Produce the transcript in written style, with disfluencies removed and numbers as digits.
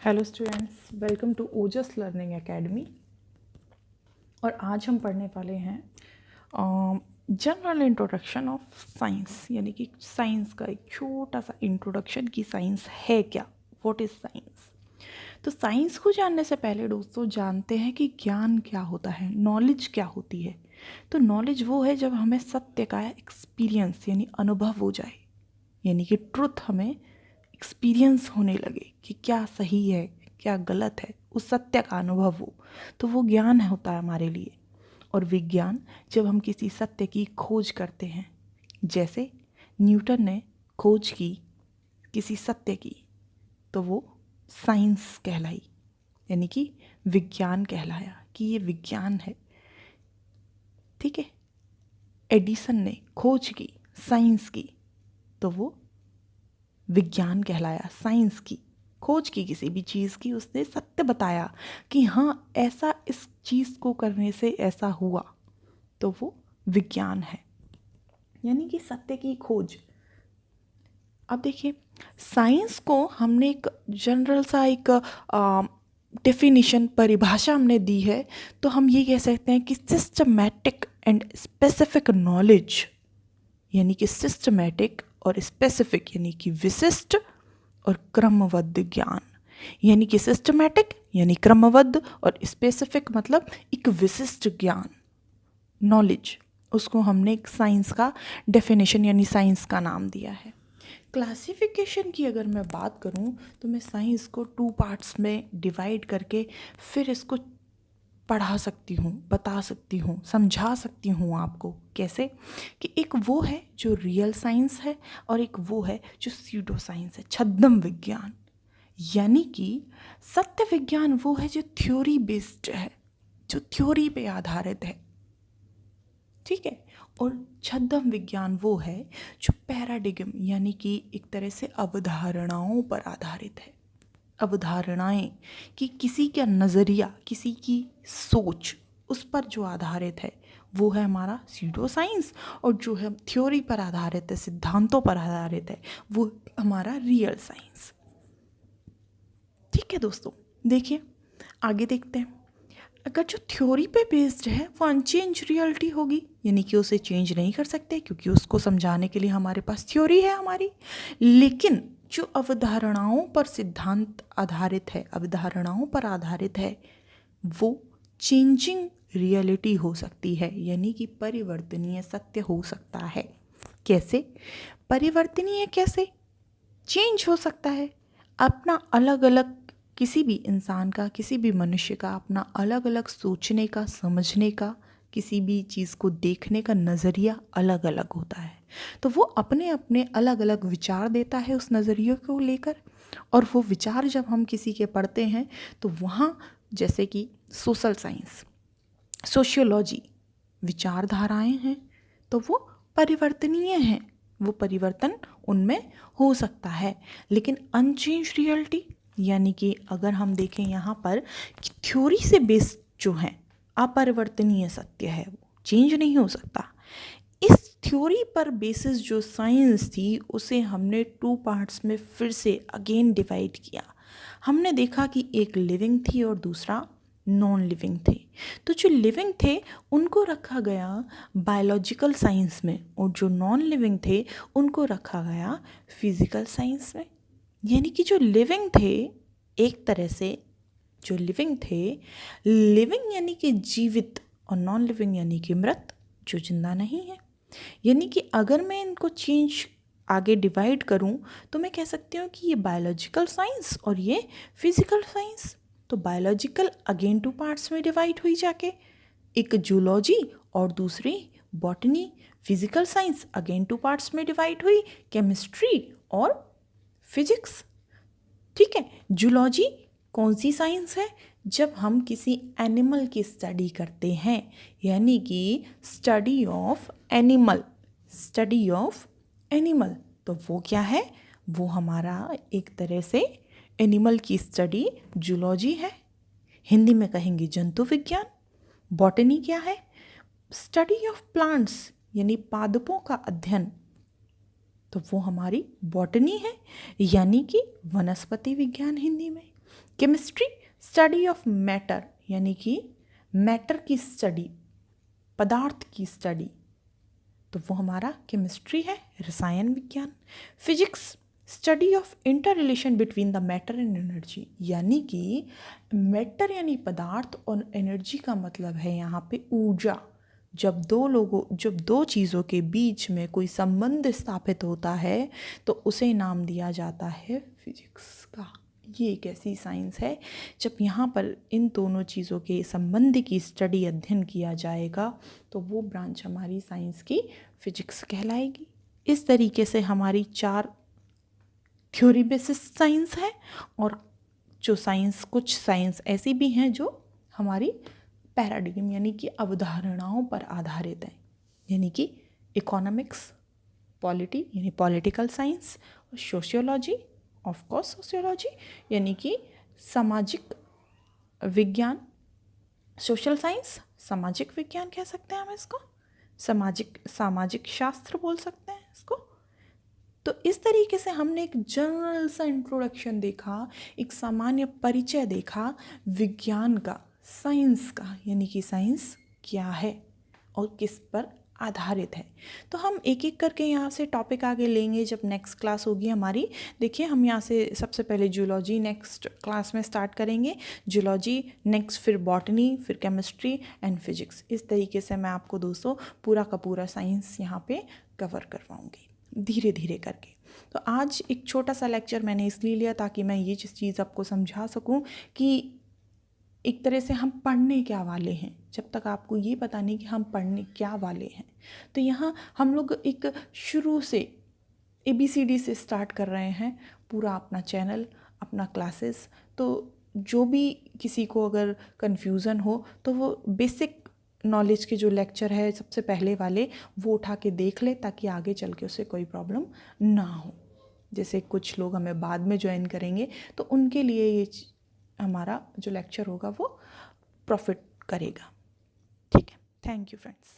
Hello students, welcome to Ojas learning academy. और आज हम पढ़ने वाले हैं जनरल इंट्रोडक्शन ऑफ साइंस, यानी कि साइंस का एक छोटा सा इंट्रोडक्शन कि साइंस है क्या, व्हाट इज़ साइंस। तो साइंस को जानने से पहले दोस्तों जानते हैं कि ज्ञान क्या होता है, नॉलेज क्या होती है। तो नॉलेज वो है जब हमें सत्य का एक्सपीरियंस यानी अनुभव हो जाए, यानी कि ट्रुथ हमें एक्सपीरियंस होने लगे कि क्या सही है क्या गलत है, उस सत्य का अनुभव हो, तो वो ज्ञान होता है हमारे लिए। और विज्ञान जब हम किसी सत्य की खोज करते हैं, जैसे न्यूटन ने खोज की किसी सत्य की, तो वो साइंस कहलाई, यानी कि विज्ञान कहलाया कि ये विज्ञान है। ठीक है। एडिसन ने खोज की साइंस की, तो वो विज्ञान कहलाया, साइंस की खोज की किसी भी चीज़ की, उसने सत्य बताया कि हाँ ऐसा इस चीज़ को करने से ऐसा हुआ, तो वो विज्ञान है, यानी कि सत्य की खोज। अब देखिए, साइंस को हमने एक जनरल सा एक डेफिनिशन, परिभाषा हमने दी है, तो हम ये कह सकते हैं कि सिस्टमैटिक एंड स्पेसिफिक नॉलेज, यानी कि सिस्टमैटिक और स्पेसिफिक यानी कि विशिष्ट और क्रमबद्ध ज्ञान, यानी कि सिस्टमैटिक यानी क्रमबद्ध और स्पेसिफिक मतलब एक विशिष्ट ज्ञान, नॉलेज, उसको हमने एक साइंस का डेफिनेशन यानी साइंस का नाम दिया है। क्लासिफिकेशन की अगर मैं बात करूं तो मैं साइंस को 2 पार्ट्स में डिवाइड करके फिर इसको पढ़ा सकती हूँ, बता सकती हूँ, समझा सकती हूँ आपको। कैसे कि एक वो है जो रियल साइंस है और एक वो है जो स्यूडो साइंस है, छद्म विज्ञान। यानी कि सत्य विज्ञान वो है जो थ्योरी बेस्ड है, जो थ्योरी पे आधारित है। ठीक है। और छद्म विज्ञान वो है जो पैराडिग्म यानी कि एक तरह से अवधारणाओं पर आधारित है। अवधारणाएं कि किसी का नज़रिया, किसी की सोच, उस पर जो आधारित है वो है हमारा स्यूडो साइंस। और जो है थ्योरी पर आधारित है, सिद्धांतों पर आधारित है, वो हमारा रियल साइंस। ठीक है दोस्तों, देखिए आगे देखते हैं। अगर जो थ्योरी पे बेस्ड है वो अनचेंज रियलिटी होगी, यानी कि उसे चेंज नहीं कर सकते क्योंकि उसको समझाने के लिए हमारे पास थ्योरी है हमारी। लेकिन जो अवधारणाओं पर सिद्धांत आधारित है, अवधारणाओं पर आधारित है, वो चेंजिंग रियलिटी हो सकती है, यानी कि परिवर्तनीय सत्य हो सकता है। कैसे परिवर्तनीय, कैसे चेंज हो सकता है? अपना अलग अलग, किसी भी इंसान का, किसी भी मनुष्य का अपना अलग अलग सोचने का, समझने का, किसी भी चीज़ को देखने का नज़रिया अलग अलग होता है। तो वो अपने अपने अलग अलग विचार देता है उस नज़रिए को लेकर। और वो विचार जब हम किसी के पढ़ते हैं तो वहाँ, जैसे कि सोशल साइंस, सोशियोलॉजी, विचारधाराएं हैं, तो वो परिवर्तनीय हैं, वो परिवर्तन उनमें हो सकता है। लेकिन अनचेंज रियलिटी, यानी कि अगर हम देखें यहाँ पर कि थ्योरी से बेस्ड जो है अपरिवर्तनीय सत्य है, वो चेंज नहीं हो सकता। इस थ्योरी पर बेसिस जो साइंस थी उसे हमने 2 पार्ट्स में फिर से अगेन डिवाइड किया। हमने देखा कि एक लिविंग थी और दूसरा नॉन लिविंग थे। तो जो लिविंग थे उनको रखा गया बायोलॉजिकल साइंस में, और जो नॉन लिविंग थे उनको रखा गया फिजिकल साइंस में। यानी कि जो लिविंग थे, एक तरह से जो लिविंग थे, लिविंग यानी कि जीवित और नॉन लिविंग यानी कि मृत, जो जिंदा नहीं है। यानी कि अगर मैं इनको चेंज आगे डिवाइड करूं तो मैं कह सकती हूँ कि ये बायोलॉजिकल साइंस और ये फिजिकल साइंस। तो बायोलॉजिकल अगेन 2 पार्ट्स में डिवाइड हुई जाके, एक जूलॉजी और दूसरी botany. Physical science again 2 parts में डिवाइड हुई, केमिस्ट्री और फिजिक्स। ठीक है। जूलॉजी कौन सी साइंस है? जब हम किसी एनिमल की स्टडी करते हैं, यानी कि study of animal, study of animal, तो वो क्या है? वो हमारा एक तरह से एनिमल की स्टडी जूलॉजी है। हिंदी में कहेंगे जंतु विज्ञान। बॉटनी क्या है? स्टडी ऑफ प्लांट्स, यानी पादपों का अध्ययन, तो वो हमारी बॉटनी है, यानी कि वनस्पति विज्ञान हिंदी में। केमिस्ट्री स्टडी ऑफ मैटर यानी कि मैटर की स्टडी, पदार्थ की स्टडी, तो वो हमारा केमिस्ट्री है, रसायन विज्ञान। Physics study of inter relation between the matter and energy, यानी कि मैटर यानी पदार्थ और एनर्जी का मतलब है यहाँ पे ऊर्जा। जब दो चीज़ों के बीच में कोई संबंध स्थापित होता है तो उसे नाम दिया जाता है फिजिक्स का। ये एक ऐसी साइंस है जब यहाँ पर इन दोनों चीज़ों के संबंध की स्टडी अध्ययन किया जाएगा तो वो ब्रांच हमारी साइंस की फिजिक्स कहलाएगी। इस तरीके से हमारी 4 थ्योरी बेसिस साइंस है और कुछ साइंस ऐसी भी हैं जो हमारी पैराडिग्म यानी कि अवधारणाओं पर आधारित हैं, यानी कि इकोनॉमिक्स, पॉलिटी यानी पॉलिटिकल साइंस, और सोशियोलॉजी, ऑफ कोर्स सोशियोलॉजी यानी कि सामाजिक विज्ञान, सोशल साइंस सामाजिक विज्ञान कह सकते हैं हम इसको, सामाजिक शास्त्र बोल सकते हैं इसको। तो इस तरीके से हमने एक जनरल सा इंट्रोडक्शन देखा, एक सामान्य परिचय देखा विज्ञान का, साइंस का, यानी कि साइंस क्या है और किस पर आधारित है। तो हम एक एक करके यहाँ से टॉपिक आगे लेंगे जब नेक्स्ट क्लास होगी हमारी। देखिए हम यहाँ से सबसे पहले जूलॉजी नेक्स्ट क्लास में स्टार्ट करेंगे, जूलॉजी नेक्स्ट, फिर बॉटनी, फिर केमिस्ट्री एंड फिजिक्स। इस तरीके से मैं आपको दोस्तों पूरा का पूरा साइंस यहाँ पे कवर करवाऊँगी धीरे धीरे करके। तो आज एक छोटा सा लेक्चर मैंने इसलिए लिया ताकि मैं ये चीज़ आपको समझा सकूं कि एक तरह से हम पढ़ने क्या वाले हैं। जब तक आपको ये पता नहीं कि हम पढ़ने क्या वाले हैं, तो यहाँ हम लोग एक शुरू से ABCD से स्टार्ट कर रहे हैं पूरा अपना चैनल, अपना क्लासेस। तो जो भी किसी को अगर कन्फ्यूज़न हो तो वो बेसिक नॉलेज के जो लेक्चर है सबसे पहले वाले वो उठा के देख ले, ताकि आगे चल के उसे कोई प्रॉब्लम ना हो। जैसे कुछ लोग हमें बाद में ज्वाइन करेंगे तो उनके लिए ये हमारा जो लेक्चर होगा वो प्रॉफिट करेगा। ठीक है, थैंक यू फ्रेंड्स।